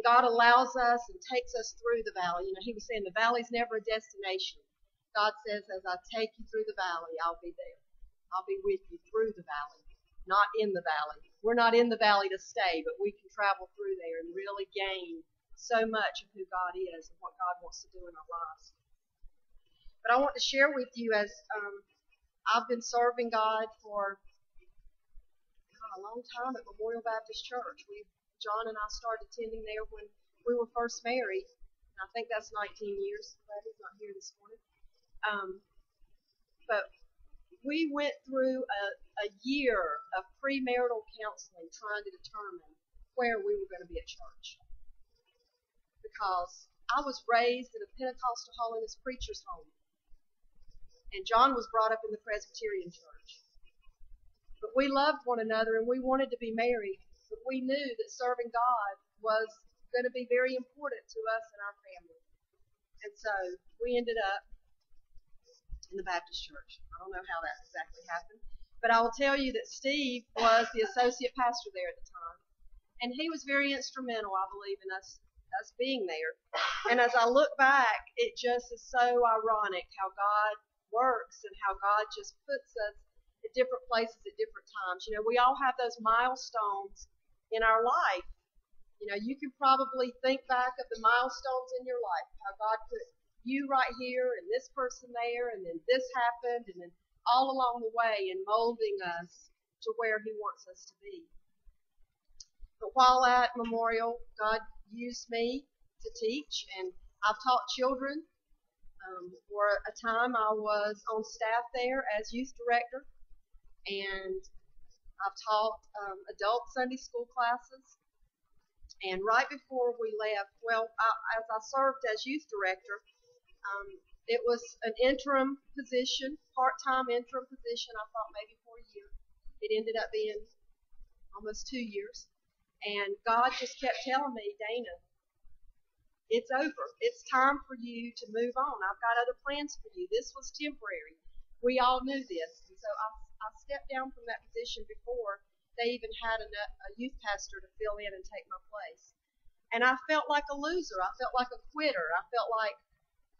God allows us and takes us through the valley. You know, he was saying the valley's never a destination. God says, as I take you through the valley, I'll be there. I'll be with you through the valley, not in the valley. We're not in the valley to stay, but we can travel through there and really gain so much of who God is and what God wants to do in our lives. But I want to share with you, as I've been serving God for a long time at Memorial Baptist Church. John and I started attending there when we were first married. I think that's 19 years. He's not here this morning. But we went through a year of premarital counseling trying to determine where we were going to be at church. Because I was raised in a Pentecostal holiness preacher's home. And John was brought up in the Presbyterian church. But we loved one another and we wanted to be married. But we knew that serving God was going to be very important to us and our family. And so we ended up in the Baptist church. I don't know how that exactly happened. But I will tell you that Steve was the associate pastor there at the time. And he was very instrumental, I believe, in us being there. And as I look back, it just is so ironic how God works and how God just puts us at different places at different times. You know, we all have those milestones in our life. You know, you can probably think back of the milestones in your life, how God put you right here and this person there, and then this happened, and then all along the way in molding us to where he wants us to be. But while at Memorial, God used me to teach, and I've taught children. For a time I was on staff there as youth director, and I've taught adult Sunday school classes. And right before we left, as I served as youth director, it was an interim position, part-time interim position. I thought maybe for a year. It ended up being almost 2 years. And God just kept telling me, Dana, it's over. It's time for you to move on. I've got other plans for you. This was temporary. We all knew this. And so I stepped down from that position before they even had a youth pastor to fill in and take my place. And I felt like a loser. I felt like a quitter. I felt like,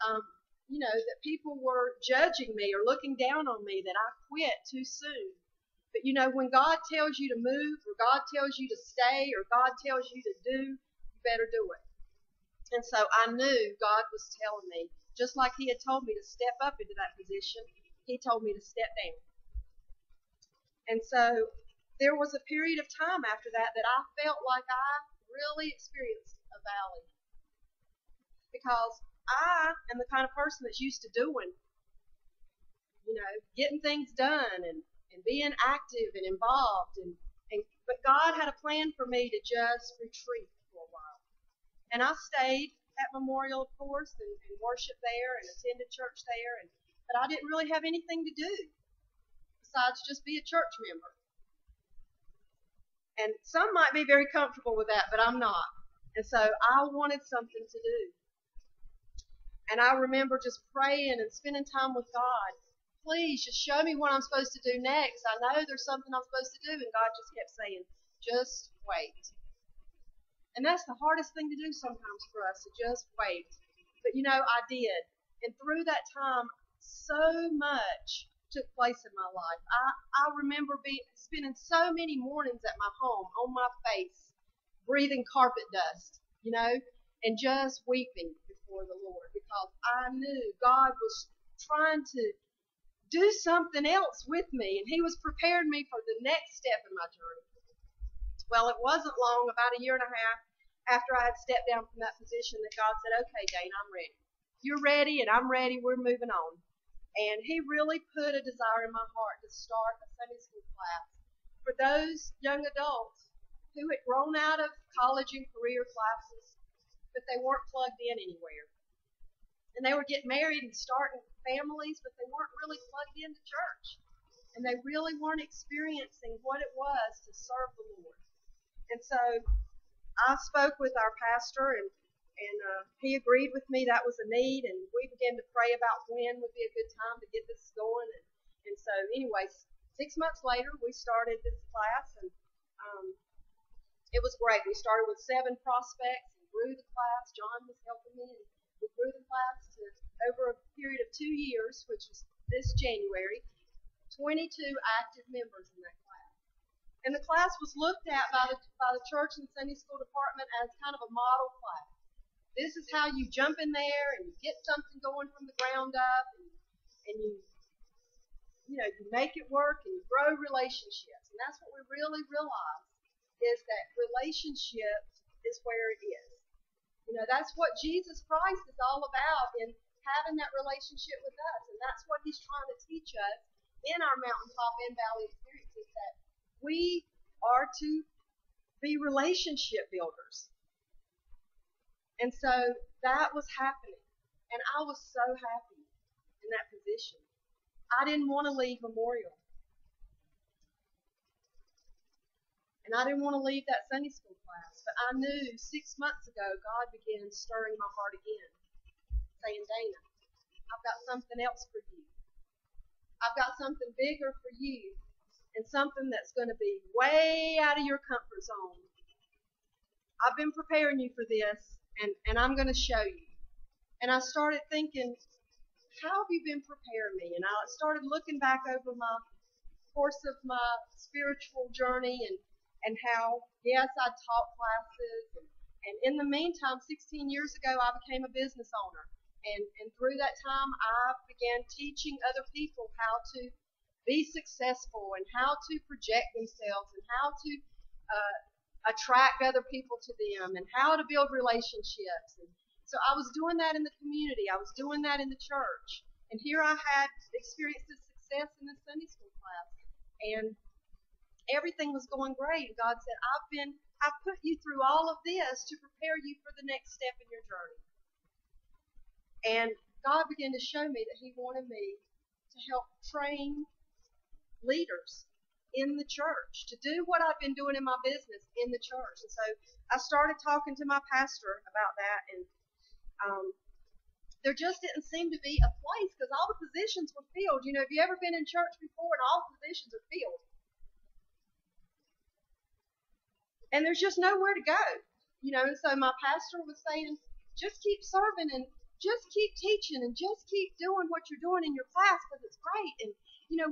that people were judging me or looking down on me, that I quit too soon. But, when God tells you to move, or God tells you to stay, or God tells you to do, you better do it. And so I knew God was telling me, just like he had told me to step up into that position, he told me to step down. And so there was a period of time after that I felt like I really experienced a valley. Because I am the kind of person that's used to doing, getting things done and being active and involved. But God had a plan for me to just retreat for a while. And I stayed at Memorial, of course, and worshiped there and attended church there. But I didn't really have anything to do besides just be a church member. And some might be very comfortable with that, but I'm not. And so I wanted something to do. And I remember just praying and spending time with God. Please, just show me what I'm supposed to do next. I know there's something I'm supposed to do. And God just kept saying, just wait. And that's the hardest thing to do sometimes for us, to just wait. But, I did. And through that time, so much took place in my life. I remember spending so many mornings at my home, on my face, breathing carpet dust, and just weeping before the Lord, because I knew God was trying to do something else with me, and he was preparing me for the next step in my journey. Well, it wasn't long, about a year and a half after I had stepped down from that position, that God said, okay, Dana, I'm ready. You're ready, and I'm ready. We're moving on. And he really put a desire in my heart to start a Sunday school class for those young adults who had grown out of college and career classes, but they weren't plugged in anywhere. And they were getting married and starting families, but they weren't really plugged into church. And they really weren't experiencing what it was to serve the Lord. And so I spoke with our pastor, and he agreed with me that was a need, and we began to pray about when would be a good time to get this going. And so anyway, 6 months later, we started this class, and it was great. We started with 7 prospects and grew the class. John was helping me, and we grew the class to, over a period of 2 years, which was this January, 22 active members in that class. And the class was looked at by the church and Sunday school department as kind of a model class. This is how you jump in there and you get something going from the ground up, and you make it work and you grow relationships. And that's what we really realize, is that relationship is where it is. That's what Jesus Christ is all about, in having that relationship with us. And that's what he's trying to teach us in our mountaintop and valley experiences, that we are to be relationship builders. And so that was happening. And I was so happy in that position. I didn't want to leave Memorial. And I didn't want to leave that Sunday school class. But I knew 6 months ago God began stirring my heart again, saying, Dana, I've got something else for you. I've got something bigger for you, and something that's going to be way out of your comfort zone. I've been preparing you for this, and I'm going to show you. And I started thinking, how have you been preparing me? And I started looking back over my course of my spiritual journey, and how, yes, I taught classes. And in the meantime, 16 years ago, I became a business owner. And through that time, I began teaching other people how to be successful and how to project themselves and how to attract other people to them and how to build relationships. And so I was doing that in the community. I was doing that in the church. And here I had experienced this success in the Sunday school class. And everything was going great. God said, I've put you through all of this to prepare you for the next step in your journey. And God began to show me that he wanted me to help train leaders in the church, to do what I've been doing in my business in the church. And so I started talking to my pastor about that, and there just didn't seem to be a place, because all the positions were filled. Have you ever been in church before and all the positions are filled? And there's just nowhere to go. And so my pastor was saying, just keep serving and just keep teaching and just keep doing what you're doing in your class, because it's great. And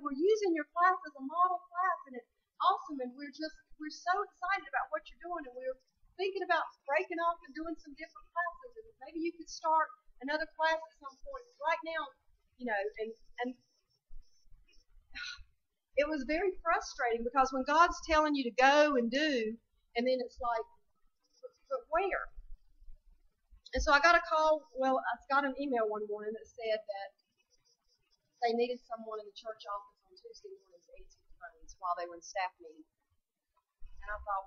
we're using your class as a model class, and it's awesome, and we're so excited about what you're doing, and we're thinking about breaking off and doing some different classes, and maybe you could start another class at some point. Right now, and it was very frustrating, because when God's telling you to go and do, and then it's like, but where? And so I got a call, I got an email one morning that said that they needed someone in the church office on Tuesday mornings to answer the phones while they were in staff meeting. And I thought,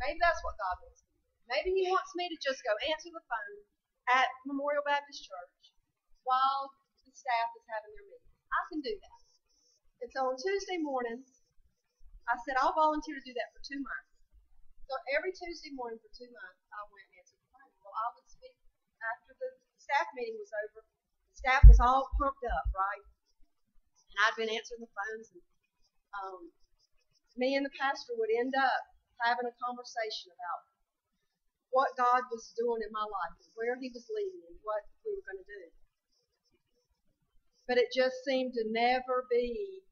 maybe that's what God wants me to do. Maybe he wants me to just go answer the phone at Memorial Baptist Church while the staff is having their meeting. I can do that. And so on Tuesday mornings, I said, I'll volunteer to do that for 2 months. So every Tuesday morning for 2 months, I went and answered the phone. Well, I would speak after the staff meeting was over. The staff was all pumped up, right? And I'd been answering the phones, and me and the pastor would end up having a conversation about what God was doing in my life, and where he was leading, and what we were going to do. But it just seemed to never be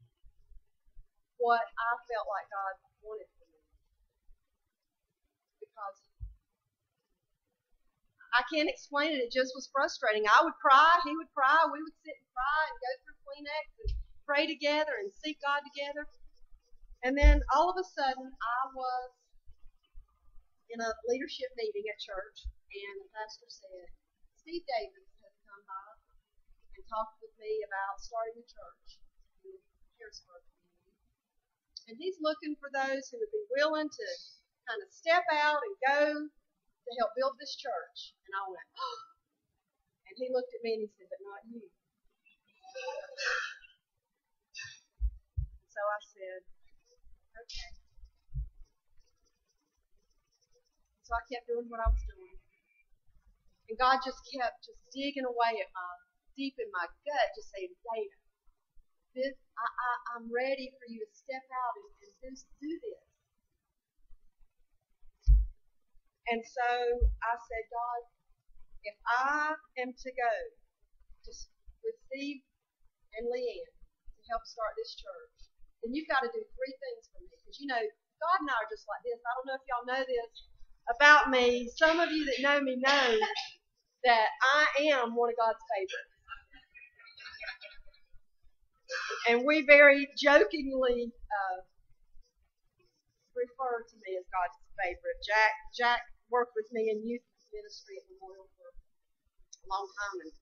what I felt like God wanted for me. Because I can't explain it. It just was frustrating. I would cry, he would cry, we would sit and cry and go through Kleenex and pray together and seek God together. And then all of a sudden, I was in a leadership meeting at church, and the pastor said, Steve Davis has come by and talked with me about starting a church in the Harrisburg community. And he's looking for those who would be willing to kind of step out and go to help build this church. And I went, oh. And he looked at me and he said, but not you. So I said, okay. So I kept doing what I was doing. And God just kept digging away at deep in my gut, just saying, Dana, I'm ready for you to step out and do this. And so I said, God, if I am to go to with Steve and Leanne to help start this church, then you've got to do three things for me. Because, God and I are just like this. I don't know if y'all know this about me. Some of you that know me know that I am one of God's favorites. And we very jokingly refer to me as God's favorite. Jack worked with me in youth ministry at Memorial for a long time. And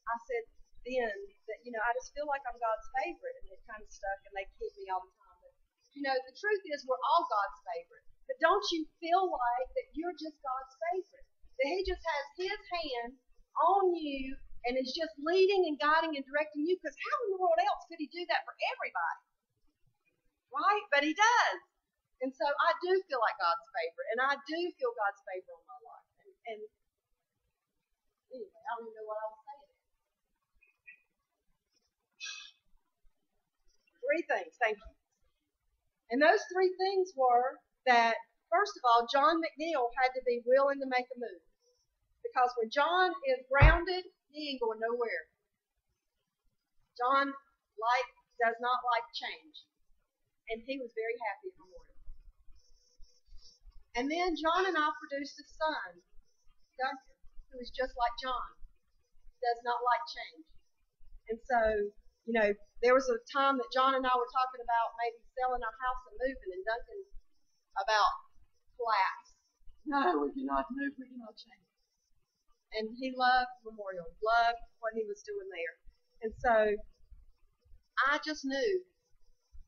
I said then that, I just feel like I'm God's favorite. And it kind of stuck, and they kid me all the time. But, the truth is we're all God's favorite. But don't you feel like that you're just God's favorite? That He just has His hand on you and is just leading and guiding and directing you? Because how in the world else could He do that for everybody? Right? But He does. And so I do feel like God's favorite. And I do feel God's favor on my life. And anyway, I don't even know what I was saying. Three things. Thank you. And those three things were that, first of all, John McNeil had to be willing to make a move. Because when John is grounded, he ain't going nowhere. John does not like change. And he was very happy at Memorial. And then John and I produced a son, Duncan, who is just like John, does not like change. And so, there was a time that John and I were talking about maybe selling our house and moving, and Duncan about collapsed. No, we cannot move, we cannot change. And he loved Memorial, loved what he was doing there. And so I just knew,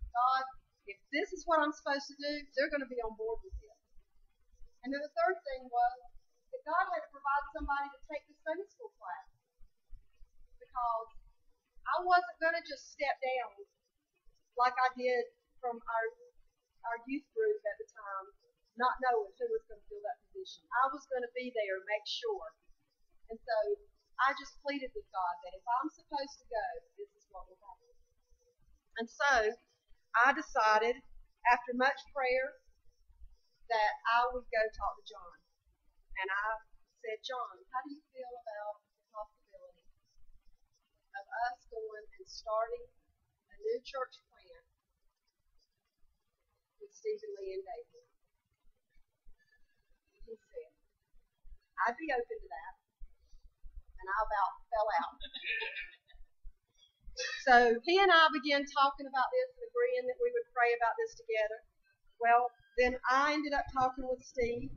God, if this is what I'm supposed to do, they're going to be on board with this. And then the third thing was that God had to provide somebody to take the Sunday school class. Because I wasn't going to just step down like I did from our youth group at the time, not knowing who was going to fill that position. I was going to be there and make sure. And so I just pleaded with God that if I'm supposed to go, this is what will happen. And so I decided, after much prayer, that I would go talk to John. And I said, John, how do you feel about the possibility of us going and starting a new church plant with Stephen Lee and David? And he said, I'd be open to that. And I about fell out. So he and I began talking about this and agreeing that we would pray about this together. Well, then I ended up talking with Steve.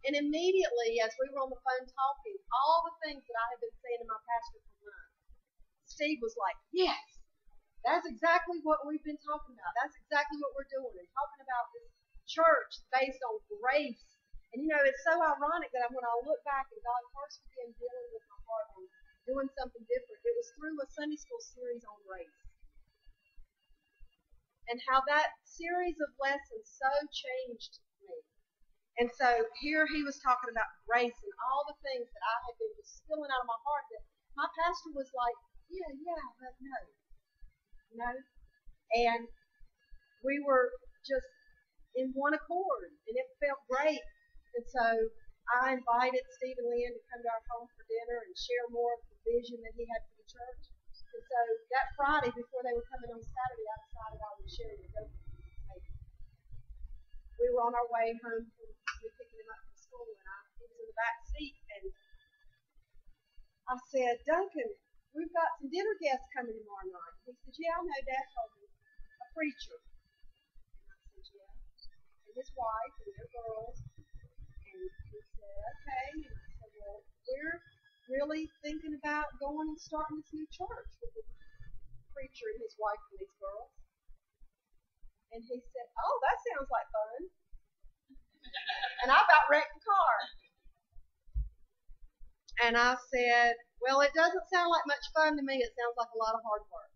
And immediately, as we were on the phone talking, all the things that I had been saying to my pastor for months, Steve was like, yes, that's exactly what we've been talking about. That's exactly what we're doing. And talking about this church based on grace. And it's so ironic that when I look back and God first began dealing with my heart on doing something different, it was through a Sunday school series on grace. And how that series of lessons so changed me. And so here he was talking about grace and all the things that I had been just spilling out of my heart that my pastor was like, yeah, but no. And we were just in one accord, and it felt great. And so I invited Steve and Lynn to come to our home for dinner and share more of the vision that he had for the church. And so that Friday, before they were coming on Saturday, I decided I would share with them. We were on our way home from picking him up from school, and he was in the back seat. And I said, Duncan, we've got some dinner guests coming tomorrow night. He said, yeah, I know, Dad told me. A preacher. And I said, yeah. And his wife and their girls. And he said, okay. And I said, well, we're really thinking about going and starting this new church with the preacher and his wife and these girls. And he said, oh, that sounds like fun. And I about wrecked the car. And I said, well, it doesn't sound like much fun to me. It sounds like a lot of hard work.